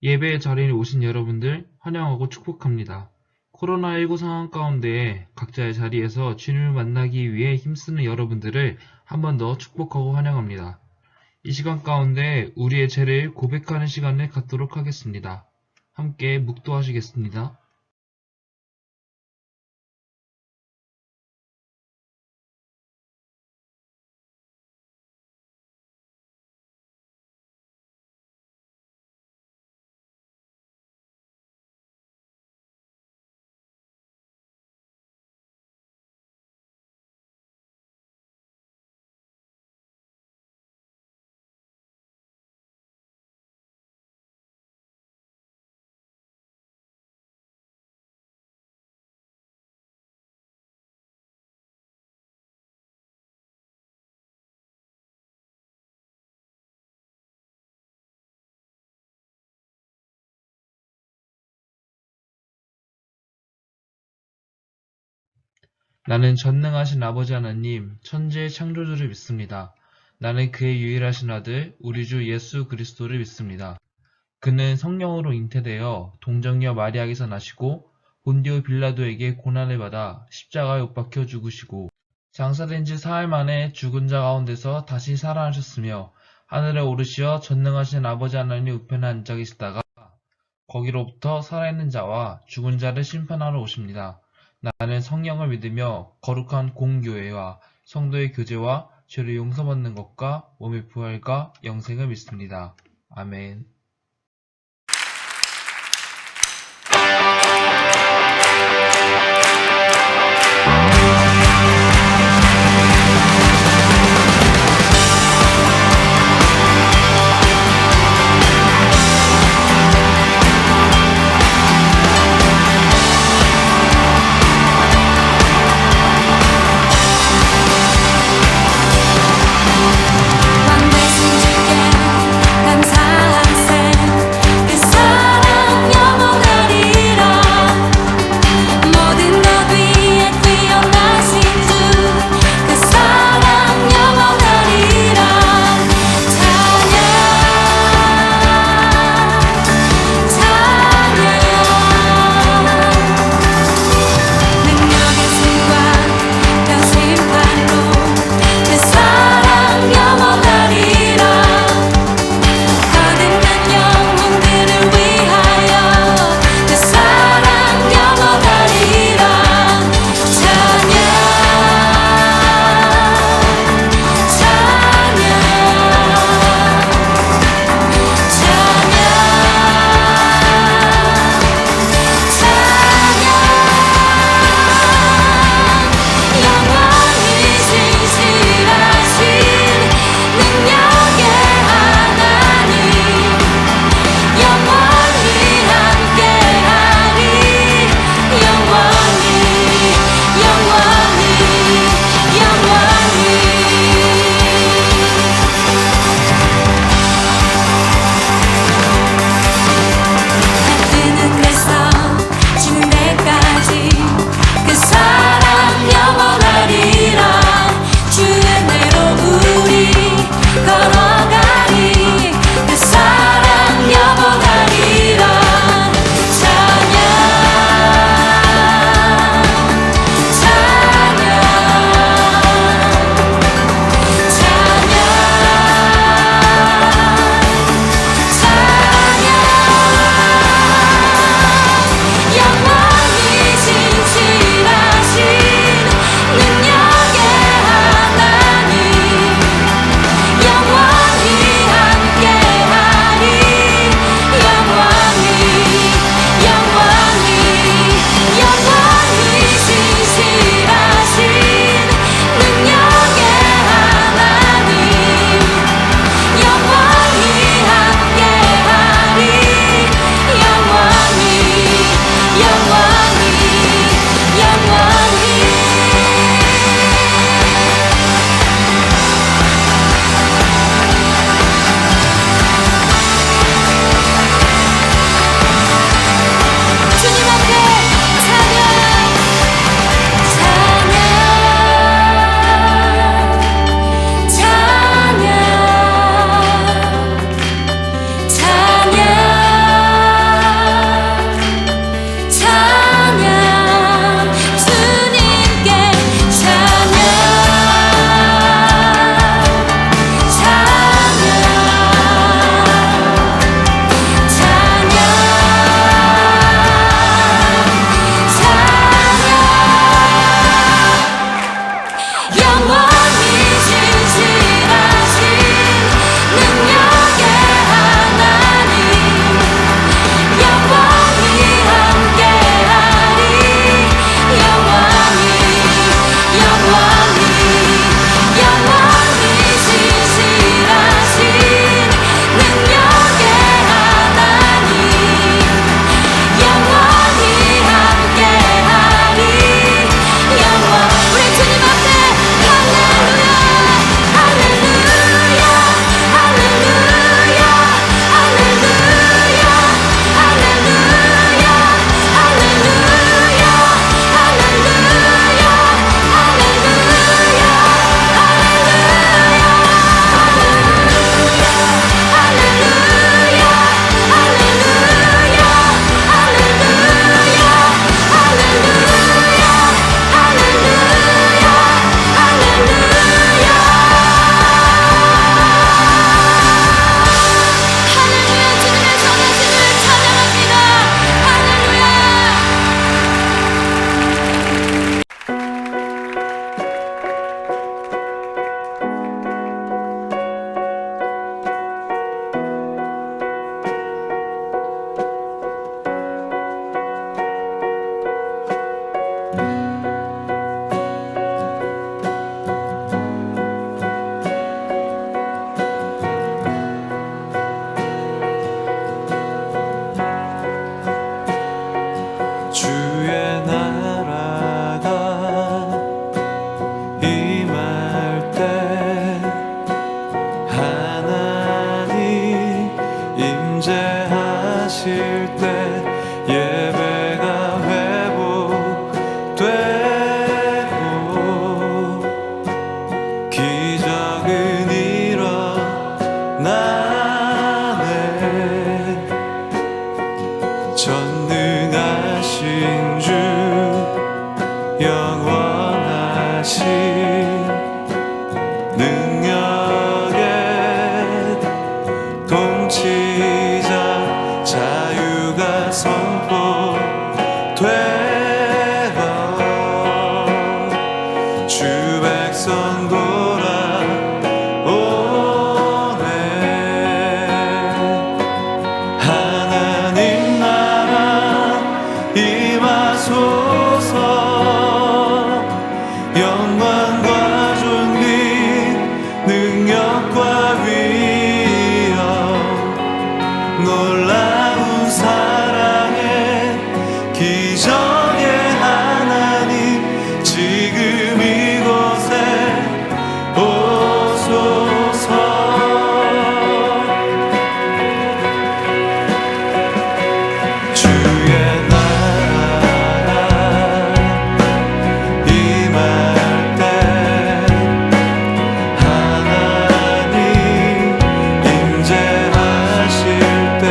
예배의 자리에 오신 여러분들 환영하고 축복합니다. 코로나19 상황 가운데 각자의 자리에서 주님을 만나기 위해 힘쓰는 여러분들을 한 번 더 축복하고 환영합니다. 이 시간 가운데 우리의 죄를 고백하는 시간을 갖도록 하겠습니다. 함께 묵도하시겠습니다. 나는 전능하신 아버지 하나님, 천지의 창조주를 믿습니다. 나는 그의 유일하신 아들, 우리 주 예수 그리스도를 믿습니다. 그는 성령으로 잉태되어 동정녀 마리아에게서 나시고 본디오 빌라도에게 고난을 받아 십자가에 못 박혀 죽으시고 장사된 지 사흘 만에 죽은 자 가운데서 다시 살아나셨으며 하늘에 오르시어 전능하신 아버지 하나님 우편에 앉아 계시다가 거기로부터 살아있는 자와 죽은 자를 심판하러 오십니다. 나는 성령을 믿으며 거룩한 공교회와 성도의 교제와 죄를 용서받는 것과 몸의 부활과 영생을 믿습니다. 아멘. 왕 되신 주께 감사하사 임재하실 때 예배가 회복되고 기적은 일어나네. 전능하신 주 영원하신 능력의 통치자 자유가 선포되어 주 백성 돌아오네. 하나님 나라 임하소서. 영광과 존귀 능력과 위엄 놀라운 사랑의 기적의 하나님 지금 이곳에 오소서. 주의 나라 임할 때 하나님 임재하실 때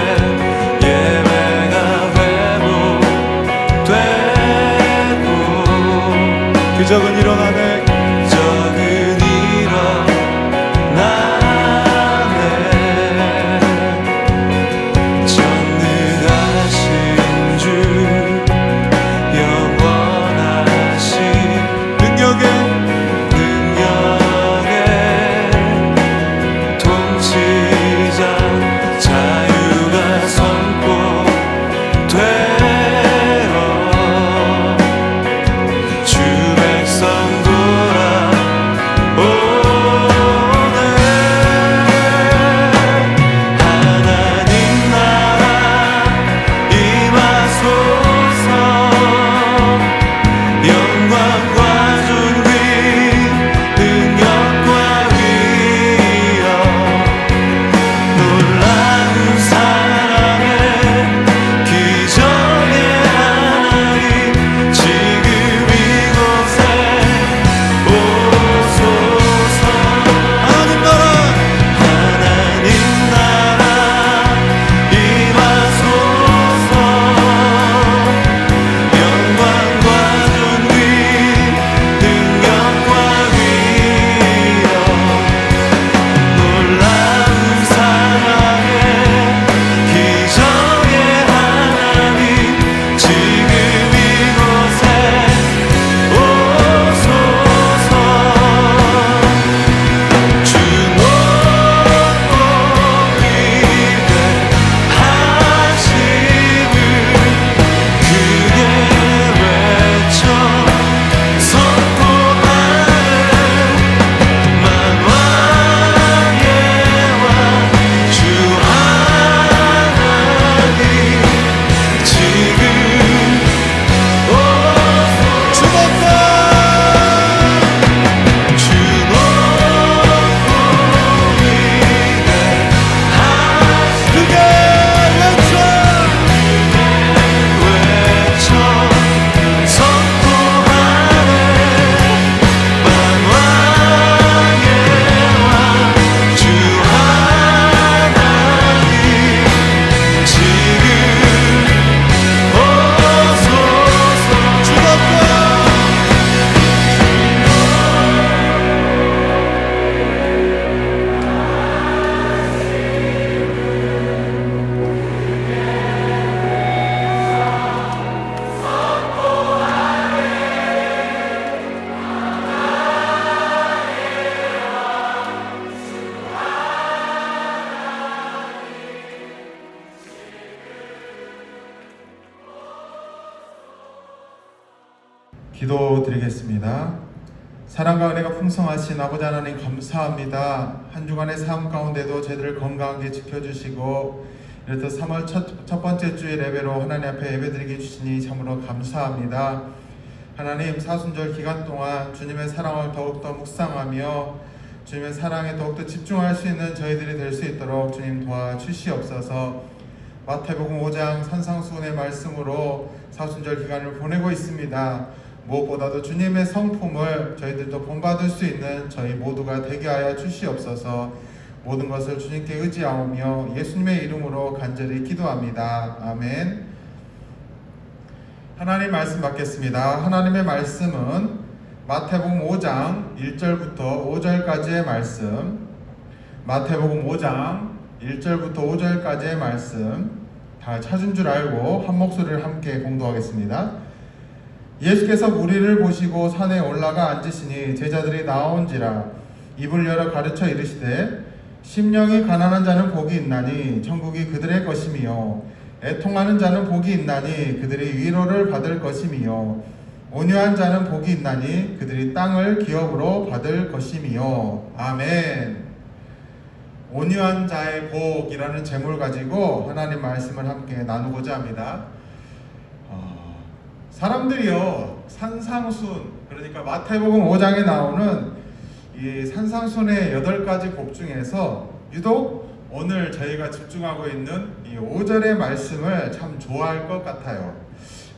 예배가 회복되고 기적은 일어나네. 기적은 일어나네. 전능하신 주 영원하신 능력의 통치자 자유가 선포되어 주 백성 돌아오네. 하나님 나라 임하소서. 영광과 존귀 능력과 위엄 놀라운 사랑의 기적의 하나님 지금 이곳에 오소서. 하나님 나라 임하소서. 영광과 존귀 능력과 위엄 놀라운 사랑의 기적의 하나님 지금 이곳에 오소서. 주 높고 위대하심을 크게 외쳐 선포하네. 만왕의 왕 주 하나님 지금 오소서. 주 높고 위대하심 크게 외쳐 선포하네. 만왕의 왕 주 하나님 지금 오소서. 주 높고 기도드리겠습니다. 사랑과 은혜가 풍성하신 아버지 하나님 감사합니다. 한 주간의 삶 가운데도 저희들을 건강하게 지켜주시고 이렇듯 3월 첫 번째 주일 예배로 하나님 앞에 예배드리게 주시니 참으로 감사합니다. 하나님, 사순절 기간 동안 주님의 사랑을 더욱더 묵상하며 주님의 사랑에 더욱더 집중할 수 있는 저희들이 될 수 있도록 주님 도와주시옵소서. 마태복음 5장 산상수훈의 말씀으로 사순절 기간을 보내고 있습니다. 무엇보다도 주님의 성품을 저희들도 본받을 수 있는 저희 모두가 되게 하여 주시옵소서. 모든 것을 주님께 의지하오며 예수님의 이름으로 간절히 기도합니다. 아멘. 하나님 말씀 받겠습니다. 하나님의 말씀은 마태복음 5장 1절부터 5절까지의 말씀, 마태복음 5장 1절부터 5절까지의 말씀 다 찾은 줄 알고 한 목소리를 함께 공독하겠습니다. 예수께서 무리를 보시고 산에 올라가 앉으시니 제자들이 나온지라 입을 열어 가르쳐 이르시되 심령이 가난한 자는 복이 있나니 천국이 그들의 것이며 애통하는 자는 복이 있나니 그들이 위로를 받을 것이며 온유한 자는 복이 있나니 그들이 땅을 기업으로 받을 것이며. 아멘. 온유한 자의 복이라는 제목을 가지고 하나님 말씀을 함께 나누고자 합니다. 사람들이요, 산상순, 그러니까 마태복음 5장에 나오는 이 산상순의 8가지 복 중에서 유독 오늘 저희가 집중하고 있는 이 5절의 말씀을 참 좋아할 것 같아요.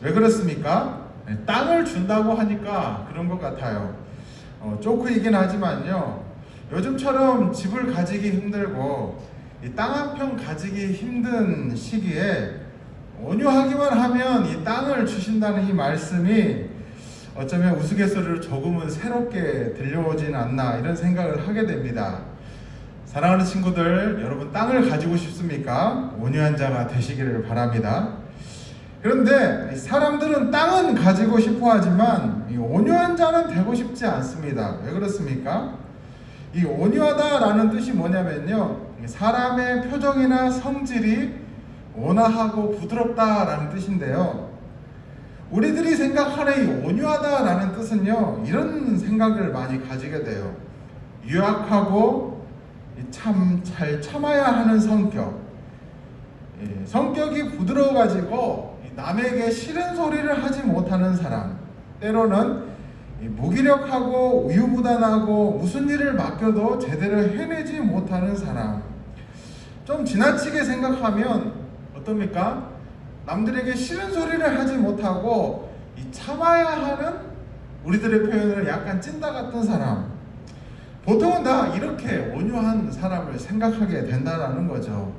왜 그렇습니까? 땅을 준다고 하니까 그런 것 같아요. 조크이긴 하지만요, 요즘처럼 집을 가지기 힘들고 땅 한 평 가지기 힘든 시기에 온유하기만 하면 이 땅을 주신다는 이 말씀이 어쩌면 우스갯소리로 조금은 새롭게 들려오진 않나 이런 생각을 하게 됩니다. 사랑하는 친구들, 여러분 땅을 가지고 싶습니까? 온유한 자가 되시기를 바랍니다. 그런데 사람들은 땅은 가지고 싶어 하지만 이 온유한 자는 되고 싶지 않습니다. 왜 그렇습니까? 이 온유하다라는 뜻이 뭐냐면요, 사람의 표정이나 성질이 온화하고 부드럽다라는 뜻인데요, 우리들이 생각하는 이 온유하다라는 뜻은요, 이런 생각을 많이 가지게 돼요. 유약하고 참 잘 참아야 하는 성격, 성격이 부드러워가지고 남에게 싫은 소리를 하지 못하는 사람, 때로는 무기력하고 우유부단하고 무슨 일을 맡겨도 제대로 해내지 못하는 사람. 좀 지나치게 생각하면 어떻습니까? 남들에게 싫은 소리를 하지 못하고 참아야 하는, 우리들의 표현으로 약간 찐따 같은 사람. 보통은 다 이렇게 온유한 사람을 생각하게 된다는 거죠.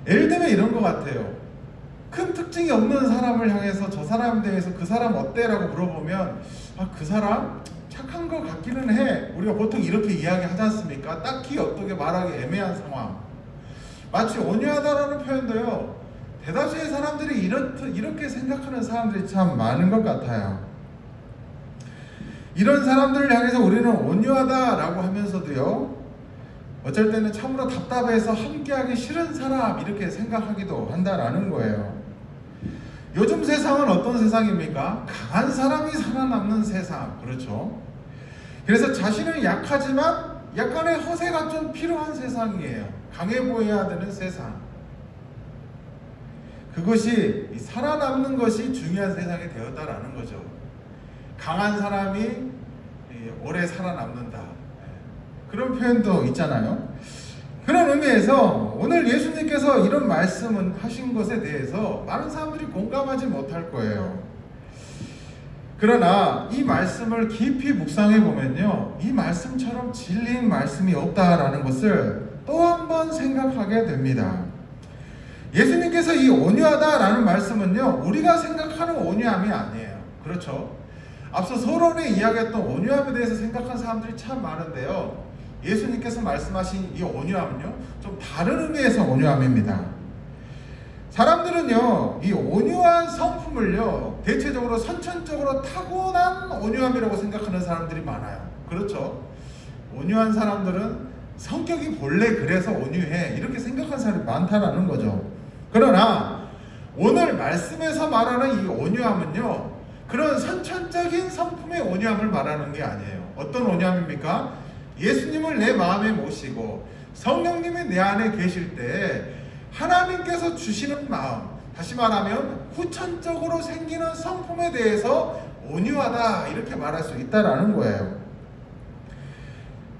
예를 들면 이런 것 같아요. 큰 특징이 없는 사람을 향해서 저 사람에 대해서 그 사람 어때? 라고 물어보면 그 사람 착한 것 같기는 해. 우리가 보통 이렇게 이야기하지 않습니까? 딱히 어떻게 말하기 애매한 상황. 마치 온유하다라는 표현도요, 대다수의 사람들이 이렇게 생각하는 사람들이 참 많은 것 같아요. 이런 사람들을 향해서 우리는 온유하다라고 하면서도요, 어쩔 때는 참으로 답답해서 함께하기 싫은 사람 이렇게 생각하기도 한다라는 거예요. 요즘 세상은 어떤 세상입니까? 강한 사람이 살아남는 세상, 그렇죠? 그래서 자신은 약하지만 약간의 허세가 좀 필요한 세상이에요. 강해 보여야 되는 세상. 그것이 살아남는 것이 중요한 세상이 되었다라는 거죠. 강한 사람이 오래 살아남는다, 그런 표현도 있잖아요. 그런 의미에서 오늘 예수님께서 이런 말씀을 하신 것에 대해서 많은 사람들이 공감하지 못할 거예요. 그러나 이 말씀을 깊이 묵상해 보면요, 이 말씀처럼 진리인 말씀이 없다라는 것을 또 한 번 생각하게 됩니다. 예수님께서 이 온유하다라는 말씀은요, 우리가 생각하는 온유함이 아니에요. 그렇죠? 앞서 서론에 이야기했던 온유함에 대해서 생각한 사람들이 참 많은데요, 예수님께서 말씀하신 이 온유함은요, 좀 다른 의미에서 온유함입니다. 사람들은요, 이 온유한 성품을요, 대체적으로 선천적으로 타고난 온유함이라고 생각하는 사람들이 많아요. 그렇죠? 온유한 사람들은 성격이 본래 그래서 온유해, 이렇게 생각하는 사람이 많다라는 거죠. 그러나 오늘 말씀에서 말하는 이 온유함은요, 그런 선천적인 성품의 온유함을 말하는 게 아니에요. 어떤 온유함입니까? 예수님을 내 마음에 모시고 성령님이 내 안에 계실 때 하나님께서 주시는 마음, 다시 말하면 후천적으로 생기는 성품에 대해서 온유하다, 이렇게 말할 수 있다라는 거예요.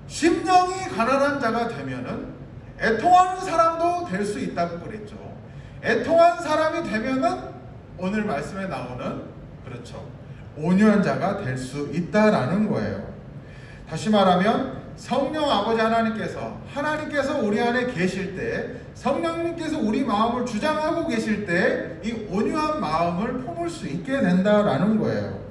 심령이 가난한 자가 되면은 애통하는 사람도 될 수 있다고 그랬죠. 애통한 사람이 되면은 오늘 말씀에 나오는 그렇죠, 온유한 자가 될 수 있다라는 거예요. 다시 말하면 성령 아버지 하나님께서 우리 안에 계실 때, 성령님께서 우리 마음을 주장하고 계실 때 이 온유한 마음을 품을 수 있게 된다라는 거예요.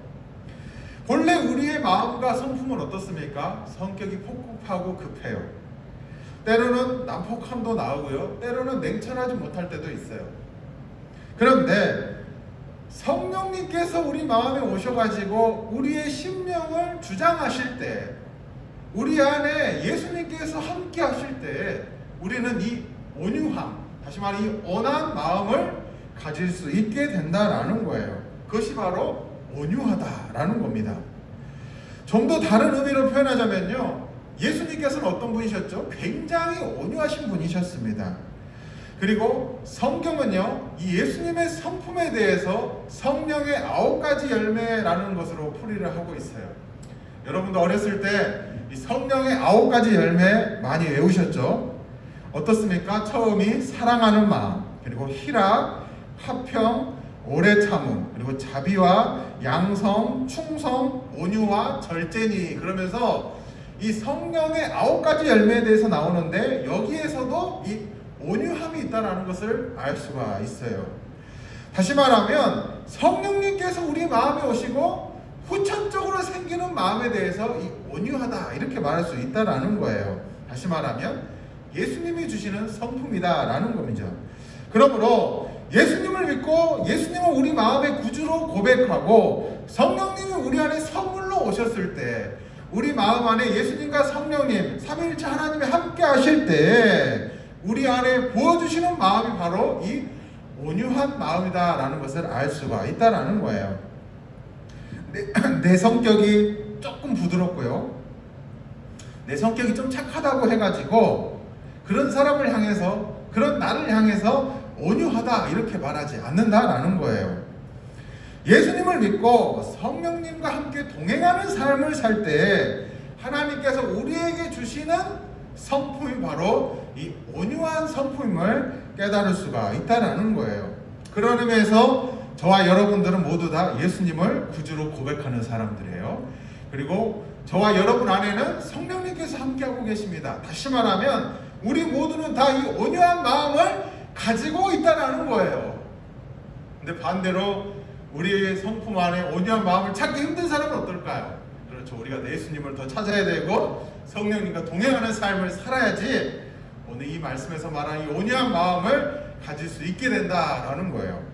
본래 우리의 마음과 성품은 어떻습니까? 성격이 폭급하고 급해요. 때로는 난폭함도 나오고요, 때로는 냉철하지 못할 때도 있어요. 그런데 성령님께서 우리 마음에 오셔가지고 우리의 심령을 주장하실 때, 우리 안에 예수님께서 함께 하실 때 우리는 이 온유함, 다시 말해 이 온한 마음을 가질 수 있게 된다라는 거예요. 그것이 바로 온유하다라는 겁니다. 좀 더 다른 의미로 표현하자면요, 예수님께서는 어떤 분이셨죠? 굉장히 온유하신 분이셨습니다. 그리고 성경은요, 이 예수님의 성품에 대해서 성령의 9가지 열매라는 것으로 풀이를 하고 있어요. 여러분도 어렸을 때 이 성령의 9가지 열매 많이 외우셨죠? 어떻습니까? 처음이 사랑하는 마음, 그리고 희락, 화평, 오래 참음, 그리고 자비와 양성, 충성, 온유와 절제니, 그러면서 이 성령의 9가지 열매에 대해서 나오는데 여기에서도 이 온유함이 있다는 것을 알 수가 있어요. 다시 말하면 성령님께서 우리 마음에 오시고 후천적으로 생기는 마음에 대해서 이 온유하다 이렇게 말할 수 있다는 거예요. 다시 말하면 예수님이 주시는 성품이다라는 겁니다. 그러므로 예수님을 믿고 예수님을 우리 마음의 구주로 고백하고 성령님이 우리 안에 선물로 오셨을 때, 우리 마음 안에 예수님과 성령님 삼위일체 하나님이 함께 하실 때 우리 안에 부어주시는 마음이 바로 이 온유한 마음이다라는 것을 알 수가 있다라는 거예요. 내 성격이 조금 부드럽고요, 내 성격이 좀 착하다고 해가지고 그런 사람을 향해서, 그런 나를 향해서 온유하다 이렇게 말하지 않는다라는 거예요. 예수님을 믿고 성령님과 함께 동행하는 삶을 살 때 하나님께서 우리에게 주시는 성품이 바로 이 온유한 성품임을 깨달을 수가 있다라는 거예요. 그런 의미에서 저와 여러분들은 모두 다 예수님을 구주로 고백하는 사람들이에요. 그리고 저와 여러분 안에는 성령님께서 함께하고 계십니다. 다시 말하면 우리 모두는 다 이 온유한 마음을 가지고 있다는 거예요. 근데 반대로 우리의 성품 안에 온유한 마음을 찾기 힘든 사람은 어떨까요? 그렇죠. 우리가 예수님을 더 찾아야 되고 성령님과 동행하는 삶을 살아야지 오늘 이 말씀에서 말한 이 온유한 마음을 가질 수 있게 된다라는 거예요.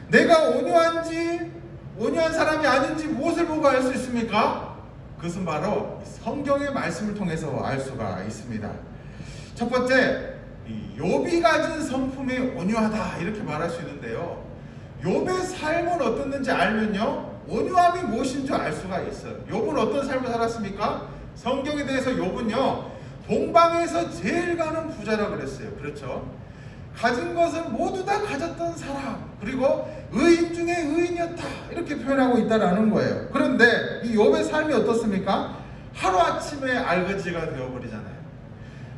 내가 온유한지 온유한 사람이 아닌지 무엇을 보고 알 수 있습니까? 그것은 바로 성경의 말씀을 통해서 알 수가 있습니다. 첫 번째, 욥이 가진 성품이 온유하다 이렇게 말할 수 있는데요, 욥의 삶은 어떻는지 알면요 온유함이 무엇인 줄 알 수가 있어요. 욥은 어떤 삶을 살았습니까? 성경에 대해서 욥은요 동방에서 제일 가는 부자라고 그랬어요. 그렇죠? 가진 것을 모두 다 가졌던 사람, 그리고 의인 중에 의인이었다 이렇게 표현하고 있다라는 거예요. 그런데 이 욥의 삶이 어떻습니까? 하루아침에 알거지가 되어버리잖아요.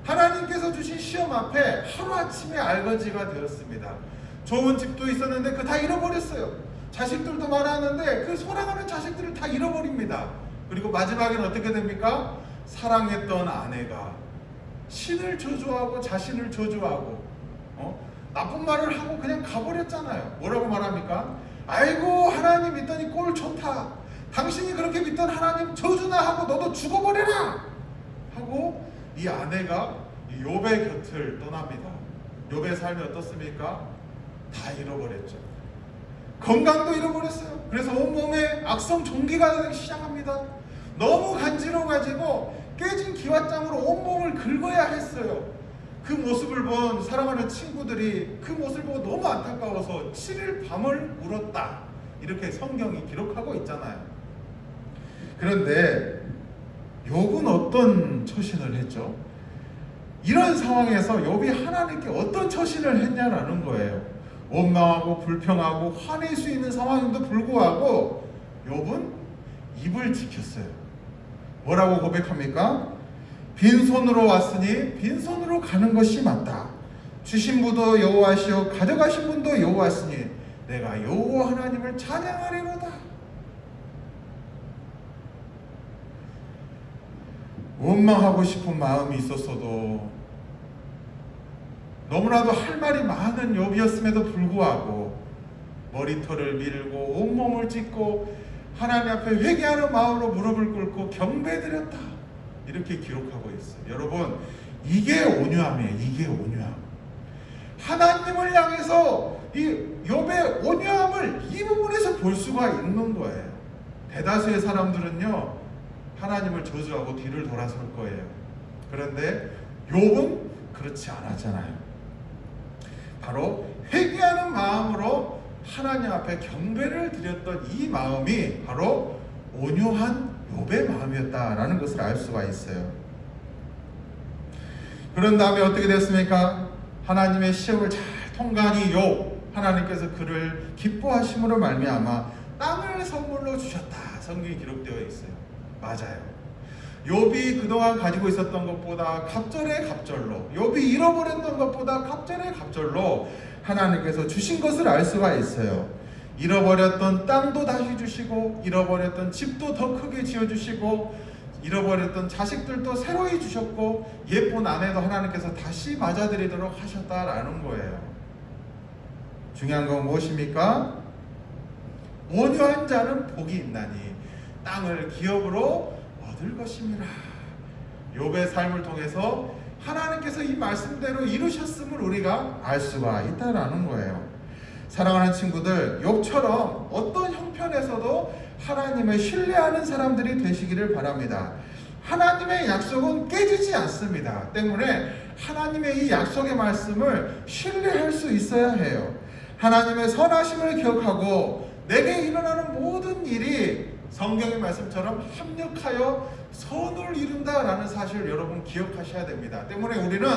하나님께서 주신 시험 앞에 하루아침에 알거지가 되었습니다. 좋은 집도 있었는데 그거 다 잃어버렸어요. 자식들도 많았는데 그 사랑하는 자식들을 다 잃어버립니다. 그리고 마지막에는 어떻게 됩니까? 사랑했던 아내가 신을 저주하고 자신을 저주하고 나쁜 말을 하고 그냥 가버렸잖아요. 뭐라고 말합니까? 아이고 하나님 믿더니 꼴 좋다, 당신이 그렇게 믿던 하나님 저주나 하고 너도 죽어버려라 하고 이 아내가 욥의 곁을 떠납니다. 욥의 삶이 어떻습니까? 다 잃어버렸죠. 건강도 잃어버렸어요. 그래서 온몸에 악성 종기가 되기 시작합니다. 너무 간지러워가지고 깨진 기왓장으로 온몸을 긁어야 했어요. 그 모습을 본 사랑하는 친구들이 그 모습을 보고 너무 안타까워서 7일 밤을 울었다 이렇게 성경이 기록하고 있잖아요. 그런데 욥은 어떤 처신을 했죠? 이런 상황에서 욥이 하나님께 어떤 처신을 했냐라는 거예요. 원망하고 불평하고 화낼 수 있는 상황임에도 불구하고 욥은 입을 지켰어요. 뭐라고 고백합니까? 빈손으로 왔으니 빈손으로 가는 것이 맞다. 주신 분도 여호와시오 가져가신 분도 여호와시니 내가 여호와 하나님을 찬양하리로다. 원망하고 싶은 마음이 있었어도 너무나도 할 말이 많은 욥이었음에도 불구하고 머리털을 밀고 온몸을 찢고 하나님 앞에 회개하는 마음으로 무릎을 꿇고 경배드렸다. 이렇게 기록하고 있어요. 여러분, 이게 온유함이에요. 이게 온유함. 하나님을 향해서 이 욥의 온유함을 이 부분에서 볼 수가 있는 거예요. 대다수의 사람들은요, 하나님을 저주하고 뒤를 돌아설 거예요. 그런데 욥은 그렇지 않았잖아요. 바로 회개하는 마음으로 하나님 앞에 경배를 드렸던 이 마음이 바로 온유한 욥의 마음이었다라는 것을 알 수가 있어요. 그런 다음에 어떻게 됐습니까? 하나님의 시험을 잘 통과한 이 욥, 하나님께서 그를 기뻐하심으로 말미암아 땅을 선물로 주셨다. 성경에 기록되어 있어요. 맞아요. 욥이 그동안 가지고 있었던 것보다 갑절에 갑절로, 욥이 잃어버렸던 것보다 갑절에 갑절로 하나님께서 주신 것을 알 수가 있어요. 잃어버렸던 땅도 다시 주시고, 잃어버렸던 집도 더 크게 지어주시고, 잃어버렸던 자식들도 새로이 주셨고, 예쁜 아내도 하나님께서 다시 맞아들이도록 하셨다라는 거예요. 중요한 건 무엇입니까? 온유한 자는 복이 있나니 땅을 기업으로 얻을 것임이라. 욥의 삶을 통해서 하나님께서 이 말씀대로 이루셨음을 우리가 알 수가 있다라는 거예요. 사랑하는 친구들, 욥처럼 어떤 형편에서도 하나님을 신뢰하는 사람들이 되시기를 바랍니다. 하나님의 약속은 깨지지 않습니다. 때문에 하나님의 이 약속의 말씀을 신뢰할 수 있어야 해요. 하나님의 선하심을 기억하고 내게 일어나는 모든 일이 성경의 말씀처럼 합력하여 선을 이룬다라는 사실을 여러분 기억하셔야 됩니다. 때문에 우리는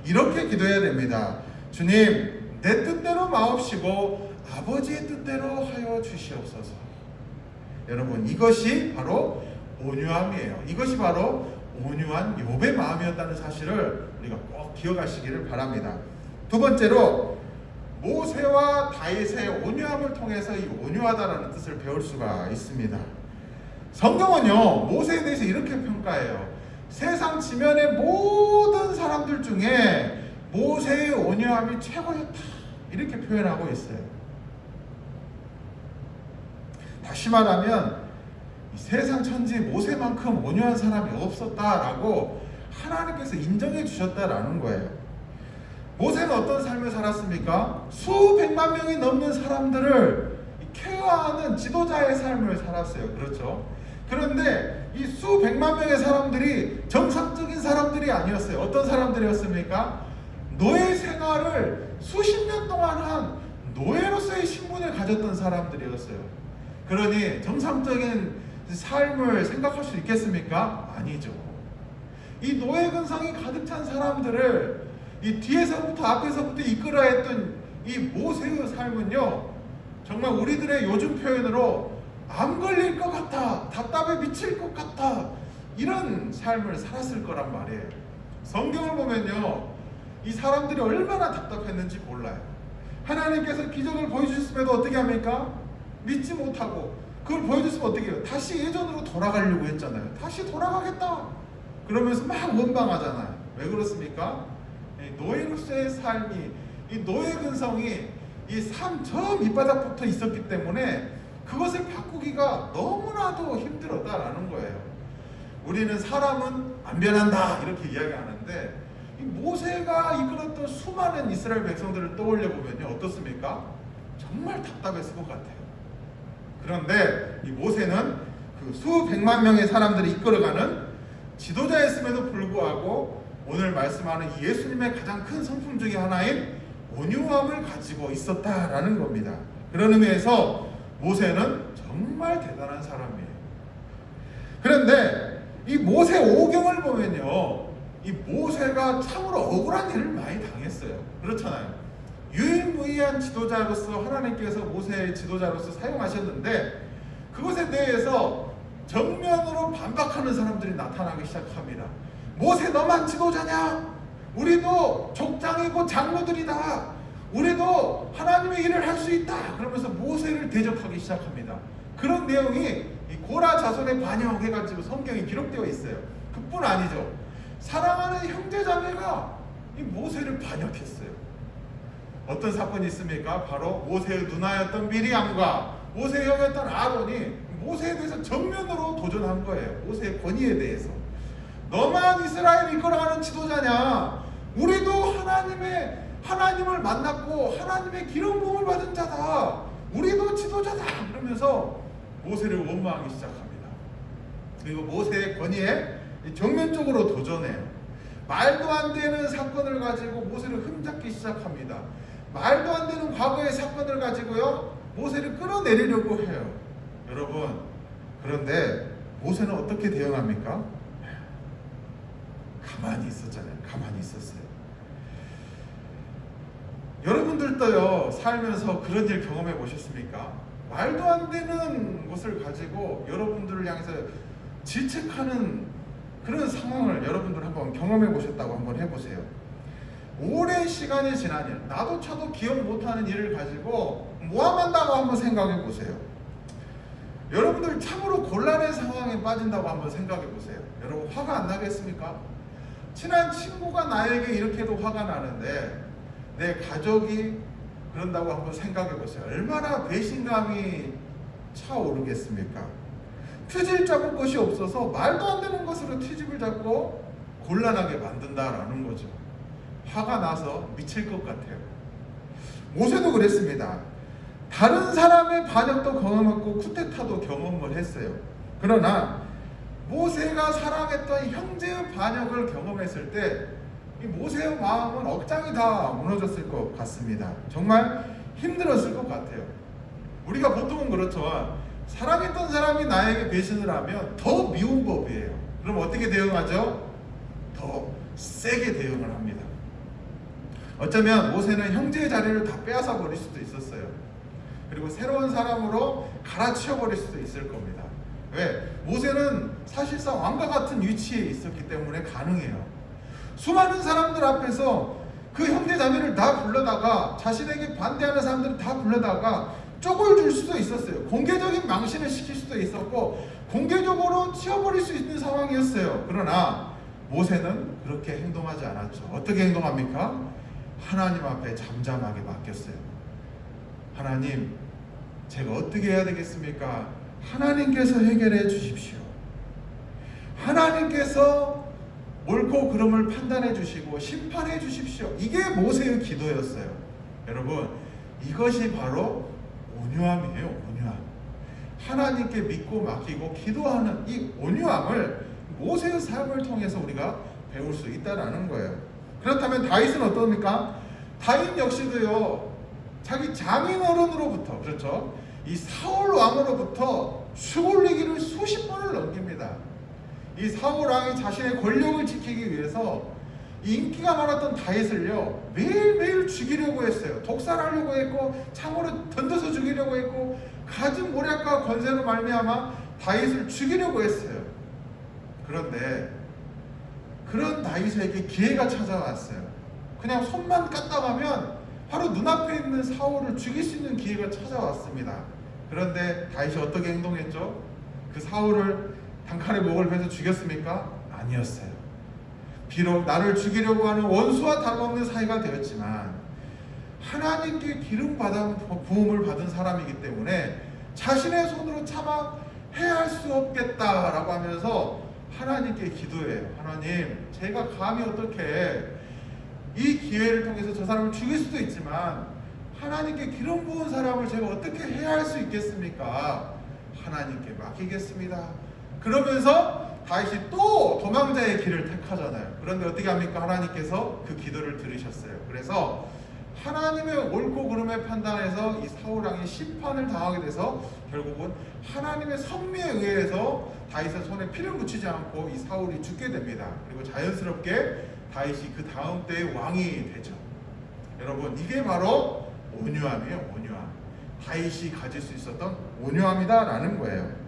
이렇게 기도해야 됩니다. 주님, 내 뜻대로 마옵시고 아버지의 뜻대로 하여 주시옵소서. 여러분, 이것이 바로 온유함이에요. 이것이 바로 온유한 욥의 마음이었다는 사실을 우리가 꼭 기억하시기를 바랍니다. 두 번째로, 모세와 다윗의 온유함을 통해서 이 온유하다라는 뜻을 배울 수가 있습니다. 성경은요, 모세에 대해서 이렇게 평가해요. 세상 지면의 모든 사람들 중에 모세의 온유함이 최고였다, 이렇게 표현하고 있어요. 다시 말하면 이 세상 천지 모세만큼 온유한 사람이 없었다라고 하나님께서 인정해 주셨다라는 거예요. 모세는 어떤 삶을 살았습니까? 수백만 명이 넘는 사람들을 케어하는 지도자의 삶을 살았어요. 그렇죠? 그런데 이 수백만 명의 사람들이 정상적인 사람들이 아니었어요. 어떤 사람들이었습니까? 노예 생활을 수십 년 동안 한 노예로서의 신분을 가졌던 사람들이었어요. 그러니 정상적인 삶을 생각할 수 있겠습니까? 아니죠. 이 노예 근성이 가득 찬 사람들을 이 뒤에서부터 앞에서부터 이끌어야 했던 이 모세의 삶은요, 정말 우리들의 요즘 표현으로 암 걸릴 것 같아, 답답해 미칠 것 같아, 이런 삶을 살았을 거란 말이에요. 성경을 보면요, 이 사람들이 얼마나 답답했는지 몰라요. 하나님께서 기적을 보여주셨음에도 어떻게 합니까? 믿지 못하고, 그걸 보여줬으면 어떻게 해요? 다시 예전으로 돌아가려고 했잖아요. 다시 돌아가겠다 그러면서 막 원망하잖아요. 왜 그렇습니까? 노예로서의 삶이, 이 노예 근성이 이 삶 저 밑바닥부터 있었기 때문에 그것을 바꾸기가 너무나도 힘들었다라는 거예요. 우리는 사람은 안 변한다 이렇게 이야기하는데, 이 모세가 이끌었던 수많은 이스라엘 백성들을 떠올려 보면요, 어떻습니까? 정말 답답했을 것 같아요. 그런데 이 모세는 그 수백만 명의 사람들이 이끌어가는 지도자였음에도 불구하고 오늘 말씀하는 이 예수님의 가장 큰 성품 중에 하나인 온유함을 가지고 있었다라는 겁니다. 그런 의미에서 모세는 정말 대단한 사람이에요. 그런데 이 모세 오경을 보면요, 이 모세가 참으로 억울한 일을 많이 당했어요. 그렇잖아요. 유일무이한 지도자로서 하나님께서 모세의 지도자로서 사용하셨는데, 그것에 대해서 정면으로 반박하는 사람들이 나타나기 시작합니다. 모세 너만 지도자냐? 우리도 족장이고 장로들이다. 우리도 하나님의 일을 할 수 있다. 그러면서 모세를 대적하기 시작합니다. 그런 내용이 이 고라 자손의 반역해가지고 성경에 기록되어 있어요. 그뿐 아니죠. 사랑하는 형제자매가 이 모세를 반역했어요. 어떤 사건이 있습니까? 바로 모세의 누나였던 미리암과 모세의 형이었던 아론이 모세에 대해서 정면으로 도전한 거예요. 모세의 권위에 대해서. 너만 이스라엘 이끌어가는 지도자냐? 우리도 하나님을 만났고 하나님의 기름 부음을 받은 자다. 우리도 지도자다. 그러면서 모세를 원망하기 시작합니다. 그리고 모세의 권위에 정면적으로 도전해요. 말도 안 되는 사건을 가지고 모세를 흠잡기 시작합니다. 말도 안 되는 과거의 사건을 가지고요, 모세를 끌어내리려고 해요. 여러분, 그런데 모세는 어떻게 대응합니까? 가만히 있었잖아요. 가만히 있었어요. 여러분들도요, 살면서 그런 일 경험해 보셨습니까? 말도 안 되는 것을 가지고 여러분들을 향해서 질책하는 그런 상황을 여러분들 한번 경험해 보셨다고 한번 해보세요. 오랜 시간이 지난 일, 나도 쳐도 기억 못하는 일을 가지고 모함한다고 한번 생각해 보세요. 여러분들 참으로 곤란한 상황에 빠진다고 한번 생각해 보세요. 여러분, 화가 안 나겠습니까? 친한 친구가 나에게 이렇게도 화가 나는데 내 가족이 그런다고 한번 생각해 보세요. 얼마나 배신감이 차오르겠습니까? 트집 잡을 것이 없어서 말도 안 되는 것으로 트집을 잡고 곤란하게 만든다라는 거죠. 화가 나서 미칠 것 같아요. 모세도 그랬습니다. 다른 사람의 반역도 경험했고 쿠데타도 경험을 했어요. 그러나 모세가 사랑했던 형제의 반역을 경험했을 때 이 모세의 마음은 억장이 다 무너졌을 것 같습니다. 정말 힘들었을 것 같아요. 우리가 보통은 그렇죠. 사랑했던 사람이 나에게 배신을 하면 더 미운 법이에요. 그럼 어떻게 대응하죠? 더 세게 대응을 합니다. 어쩌면 모세는 형제의 자리를 다 빼앗아 버릴 수도 있었어요. 그리고 새로운 사람으로 갈아치워 버릴 수도 있을 겁니다. 왜? 모세는 사실상 왕과 같은 위치에 있었기 때문에 가능해요. 수많은 사람들 앞에서 그 형제 자매를 다 불러다가 자신에게 반대하는 사람들을 다 불러다가 쪽을 줄 수도 있었어요. 공개적인 망신을 시킬 수도 있었고 공개적으로 치워버릴 수 있는 상황이었어요. 그러나 모세는 그렇게 행동하지 않았죠. 어떻게 행동합니까? 하나님 앞에 잠잠하게 맡겼어요. 하나님, 제가 어떻게 해야 되겠습니까? 하나님께서 해결해 주십시오. 하나님께서 옳고 그름을 판단해 주시고 심판해 주십시오. 이게 모세의 기도였어요. 여러분, 이것이 바로 온유함이에요. 온유함. 하나님께 믿고 맡기고 기도하는 이 온유함을 모세의 삶을 통해서 우리가 배울 수 있다는 거예요. 그렇다면 다윗은 어떻습니까? 다윗 역시도요, 자기 장인 어른으로부터, 그렇죠, 이 사울 왕으로부터 죽을리기를 수십 번을 넘깁니다. 이 사울 왕이 자신의 권력을 지키기 위해서 이 인기가 많았던 다윗을요, 매일매일 죽이려고 했어요. 독살하려고 했고 창으로 던져서 죽이려고 했고 가진 모략과 권세로 말미암아 다윗을 죽이려고 했어요. 그런데 그런 다윗에게 기회가 찾아왔어요. 그냥 손만 까딱하면 바로 눈앞에 있는 사울을 죽일 수 있는 기회가 찾아왔습니다. 그런데 다윗이 어떻게 행동했죠? 그 사울을 단칼에 목을 베서 죽였습니까? 아니었어요. 비록 나를 죽이려고 하는 원수와 다름없는 사이가 되었지만 하나님께 기름 받은 부음을 받은 사람이기 때문에 자신의 손으로 차마 해할 수 없겠다라고 하면서 하나님께 기도해요. 하나님, 제가 감히 어떻게 이 기회를 통해서 저 사람을 죽일 수도 있지만 하나님께 기름 부은 사람을 제가 어떻게 해야 할 수 있겠습니까? 하나님께 맡기겠습니다. 그러면서 다윗이 또 도망자의 길을 택하잖아요. 그런데 어떻게 합니까? 하나님께서 그 기도를 들으셨어요. 그래서 하나님의 옳고 그름에 판단해서 이 사울 왕이 심판을 당하게 돼서 결국은 하나님의 섭리에 의해서 다윗의 손에 피를 묻히지 않고 이 사울이 죽게 됩니다. 그리고 자연스럽게 다윗이 그 다음 때의 왕이 되죠. 여러분, 이게 바로 온유함이에요. 온유함. 다윗이 가질 수 있었던 온유함이다라는 거예요.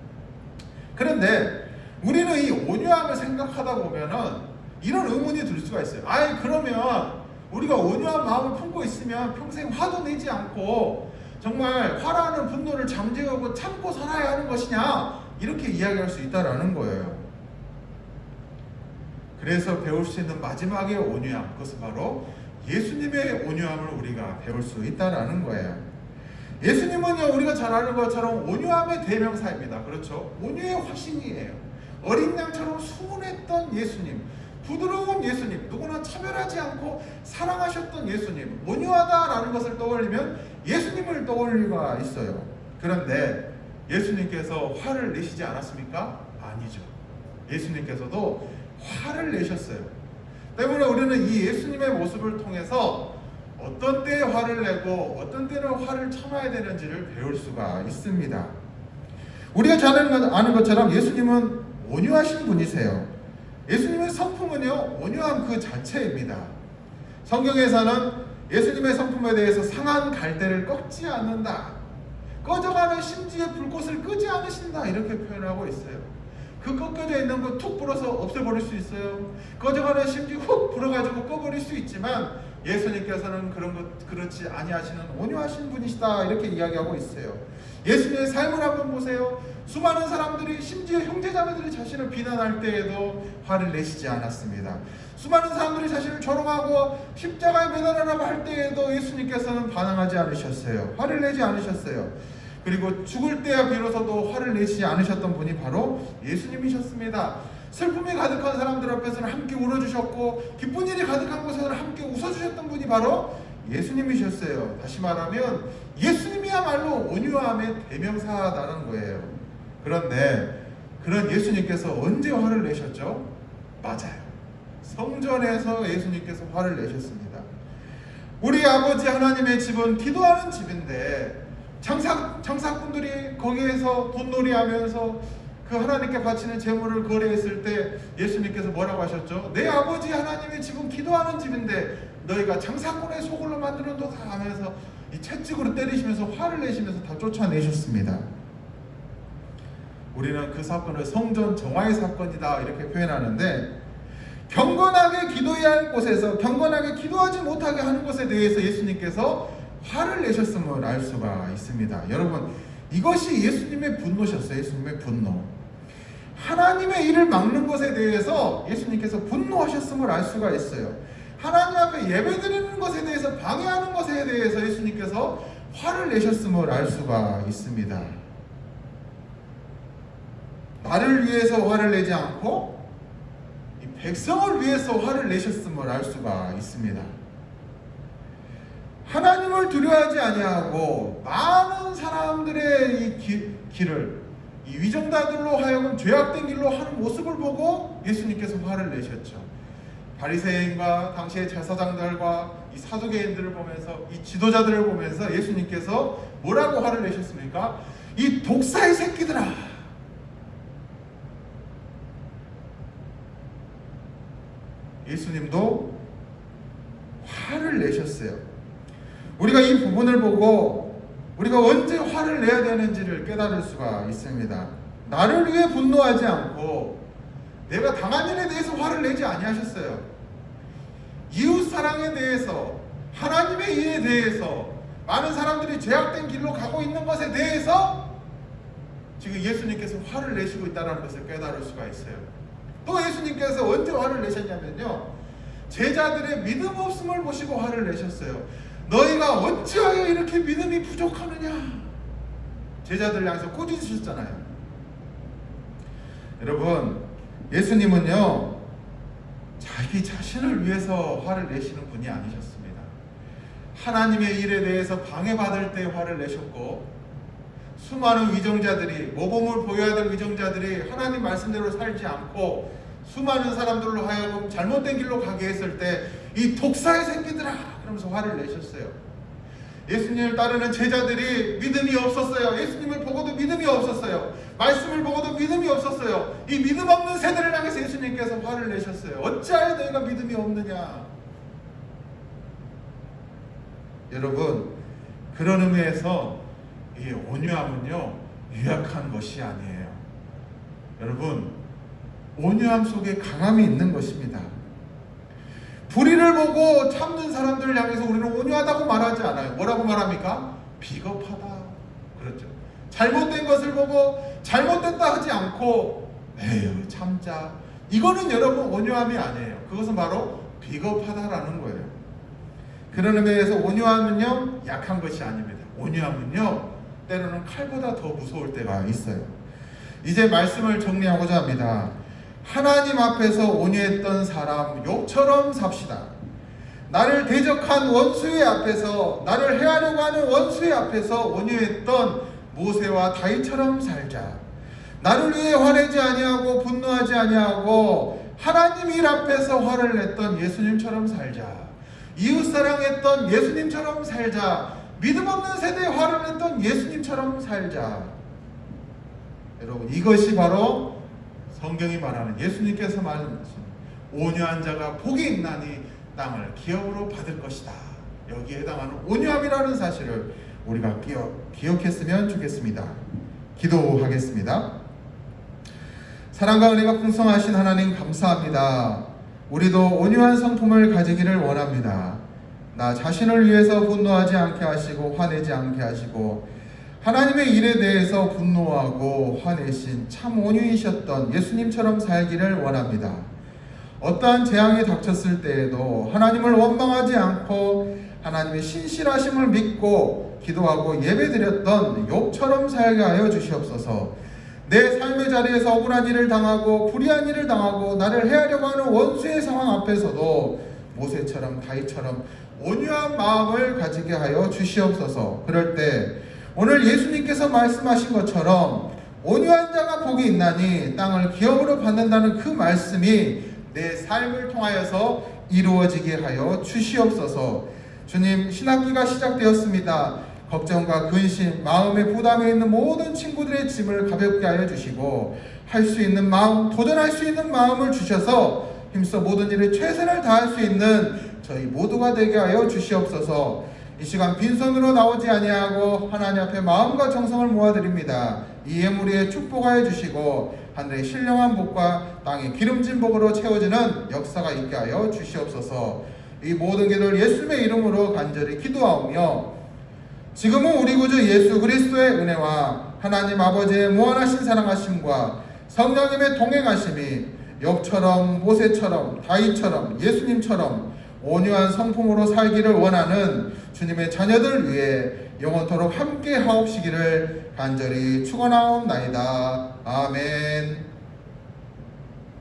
그런데 우리는 이 온유함을 생각하다 보면은 이런 의문이 들 수가 있어요. 아이, 그러면 우리가 온유한 마음을 품고 있으면 평생 화도 내지 않고 정말 화라는 분노를 잠재우고 참고 살아야 하는 것이냐, 이렇게 이야기할 수 있다라는 거예요. 그래서 배울 수 있는 마지막의 온유함, 그것은 바로 예수님의 온유함을 우리가 배울 수 있다라는 거예요. 예수님은요, 우리가 잘 아는 것처럼 온유함의 대명사입니다. 그렇죠? 온유의 화신이에요. 어린 양처럼 순했던 예수님, 부드러운 예수님, 누구나 차별하지 않고 사랑하셨던 예수님, 온유하다라는 것을 떠올리면 예수님을 떠올릴 수가 있어요. 그런데 예수님께서 화를 내시지 않았습니까? 아니죠. 예수님께서도 화를 내셨어요. 때문에 우리는 이 예수님의 모습을 통해서 어떤 때에 화를 내고 어떤 때는 화를 참아야 되는지를 배울 수가 있습니다. 우리가 잘 아는 것처럼 예수님은 온유하신 분이세요. 예수님의 성품은요, 온유함 그 자체입니다. 성경에서는 예수님의 성품에 대해서 상한 갈대를 꺾지 않는다, 꺼져가는 심지에 불꽃을 끄지 않으신다, 이렇게 표현하고 있어요. 그 꺾여져 있는 거 툭 불어서 없애버릴 수 있어요. 꺼져가는 심지 훅 불어가지고 꺼버릴 수 있지만 예수님께서는 그렇지 아니하시는 온유하신 분이시다, 이렇게 이야기하고 있어요. 예수님의 삶을 한번 보세요. 수많은 사람들이, 심지어 형제자매들이 자신을 비난할 때에도 화를 내시지 않았습니다. 수많은 사람들이 자신을 조롱하고 십자가에 매달으라고 할 때에도 예수님께서는 반항하지 않으셨어요. 화를 내지 않으셨어요. 그리고 죽을 때야 비로소도 화를 내시지 않으셨던 분이 바로 예수님이셨습니다. 슬픔이 가득한 사람들 앞에서는 함께 울어주셨고, 기쁜 일이 가득한 곳에서는 함께 웃어주셨던 분이 바로 예수님이셨어요. 다시 말하면 예수님이야말로 온유함의 대명사다라는 거예요. 그런데 그런 예수님께서 언제 화를 내셨죠? 맞아요. 성전에서 예수님께서 화를 내셨습니다. 우리 아버지 하나님의 집은 기도하는 집인데 장사꾼들이 거기에서 돈놀이하면서 그 하나님께 바치는 제물을 거래했을 때 예수님께서 뭐라고 하셨죠? 내 아버지 하나님의 집은 기도하는 집인데 너희가 장사꾼의 소굴로 만드는도다 하면서 이 채찍으로 때리시면서 화를 내시면서 다 쫓아내셨습니다. 우리는 그 사건을 성전 정화의 사건이다, 이렇게 표현하는데, 경건하게 기도해야 할 곳에서 경건하게 기도하지 못하게 하는 것에 대해서 예수님께서 화를 내셨음을 알 수가 있습니다. 여러분, 이것이 예수님의 분노셨어요. 예수님의 분노. 하나님의 일을 막는 것에 대해서 예수님께서 분노하셨음을 알 수가 있어요. 하나님 앞에 예배드리는 것에 대해서 방해하는 것에 대해서 예수님께서 화를 내셨음을 알 수가 있습니다. 나를 위해서 화를 내지 않고 이 백성을 위해서 화를 내셨음을 알 수가 있습니다. 하나님을 두려워하지 아니하고 많은 사람들의 이 길을 이 위정자들로 하여금 죄악된 길로 하는 모습을 보고 예수님께서 화를 내셨죠. 바리새인과 당시의 제사장들과 이 사두개인들을 보면서, 이 지도자들을 보면서 예수님께서 뭐라고 화를 내셨습니까? 이 독사의 새끼들아! 예수님도 화를 내셨어요. 우리가 이 부분을 보고 우리가 언제 화를 내야 되는지를 깨달을 수가 있습니다. 나를 위해 분노하지 않고 내가 당한 일에 대해서 화를 내지 아니하셨어요. 이웃 사랑에 대해서, 하나님의 일에 대해서, 많은 사람들이 죄악된 길로 가고 있는 것에 대해서 지금 예수님께서 화를 내시고 있다는 것을 깨달을 수가 있어요. 또 예수님께서 언제 화를 내셨냐면요, 제자들의 믿음 없음을 보시고 화를 내셨어요. 너희가 어찌하여 이렇게 믿음이 부족하느냐, 제자들 향해서 꾸짖으셨잖아요. 여러분, 예수님은요 자기 자신을 위해서 화를 내시는 분이 아니셨습니다. 하나님의 일에 대해서 방해받을 때 화를 내셨고, 수많은 위정자들이, 모범을 보여야 될 위정자들이 하나님 말씀대로 살지 않고 수많은 사람들로 하여금 잘못된 길로 가게 했을 때 이 독사의 새끼들아! 그러면서 화를 내셨어요. 예수님을 따르는 제자들이 믿음이 없었어요. 예수님을 보고도 믿음이 없었어요. 말씀을 보고도 믿음이 없었어요. 이 믿음 없는 세대를 향해서 예수님께서 화를 내셨어요. 어찌하여 너희가 믿음이 없느냐. 여러분, 그런 의미에서 이 온유함은요 유약한 것이 아니에요. 여러분, 온유함 속에 강함이 있는 것입니다. 불의를 보고 참는 사람들을 향해서 우리는 온유하다고 말하지 않아요. 뭐라고 말합니까? 비겁하다. 그렇죠. 잘못된 것을 보고 잘못됐다 하지 않고 에휴 참자. 이거는 여러분 온유함이 아니에요. 그것은 바로 비겁하다라는 거예요. 그런 의미에서 온유함은요 약한 것이 아닙니다. 온유함은요 때로는 칼보다 더 무서울 때가 있어요. 이제 말씀을 정리하고자 합니다. 하나님 앞에서 온유했던 사람 욥처럼 삽시다. 나를 대적한 원수의 앞에서, 나를 해하려고 하는 원수의 앞에서 온유했던 모세와 다윗처럼 살자. 나를 위해 화내지 아니하고 분노하지 아니하고 하나님 일 앞에서 화를 냈던 예수님처럼 살자. 이웃사랑했던 예수님처럼 살자. 믿음 없는 세대에 화를 냈던 예수님처럼 살자. 여러분 이것이 바로 성경이 말하는, 예수님께서 말하는 온유한 자가 복이 있나니 땅을 기업으로 받을 것이다. 여기에 해당하는 온유함이라는 사실을 우리가 기억했으면 좋겠습니다. 기도하겠습니다. 사랑과 은혜가 풍성하신 하나님 감사합니다. 우리도 온유한 성품을 가지기를 원합니다. 나 자신을 위해서 분노하지 않게 하시고 화내지 않게 하시고 하나님의 일에 대해서 분노하고 화내신 참 온유이셨던 예수님처럼 살기를 원합니다. 어떠한 재앙이 닥쳤을 때에도 하나님을 원망하지 않고 하나님의 신실하심을 믿고 기도하고 예배드렸던 욥처럼 살게 하여 주시옵소서. 내 삶의 자리에서 억울한 일을 당하고 불의한 일을 당하고 나를 해하려고 하는 원수의 상황 앞에서도 모세처럼 다윗처럼 온유한 마음을 가지게 하여 주시옵소서. 그럴 때 오늘 예수님께서 말씀하신 것처럼 온유한 자가 복이 있나니 땅을 기업으로 받는다는 그 말씀이 내 삶을 통하여서 이루어지게 하여 주시옵소서. 주님, 신학기가 시작되었습니다. 걱정과 근심, 마음의 부담에 있는 모든 친구들의 짐을 가볍게 하여 주시고 할 수 있는 마음, 도전할 수 있는 마음을 주셔서 힘써 모든 일에 최선을 다할 수 있는 저희 모두가 되게 하여 주시옵소서. 이 시간 빈손으로 나오지 아니하고 하나님 앞에 마음과 정성을 모아드립니다. 이 예물에 축복하여 주시고 하늘의 신령한 복과 땅의 기름진 복으로 채워지는 역사가 있게 하여 주시옵소서. 이 모든 기도를 예수님의 이름으로 간절히 기도하오며 지금은 우리 구주 예수 그리스도의 은혜와 하나님 아버지의 무한하신 사랑하심과 성령님의 동행하심이 욥처럼 모세처럼 다윗처럼 예수님처럼 온유한 성품으로 살기를 원하는 주님의 자녀들 위해 영원토록 함께 하옵시기를 간절히 축원하옵나이다. 아멘.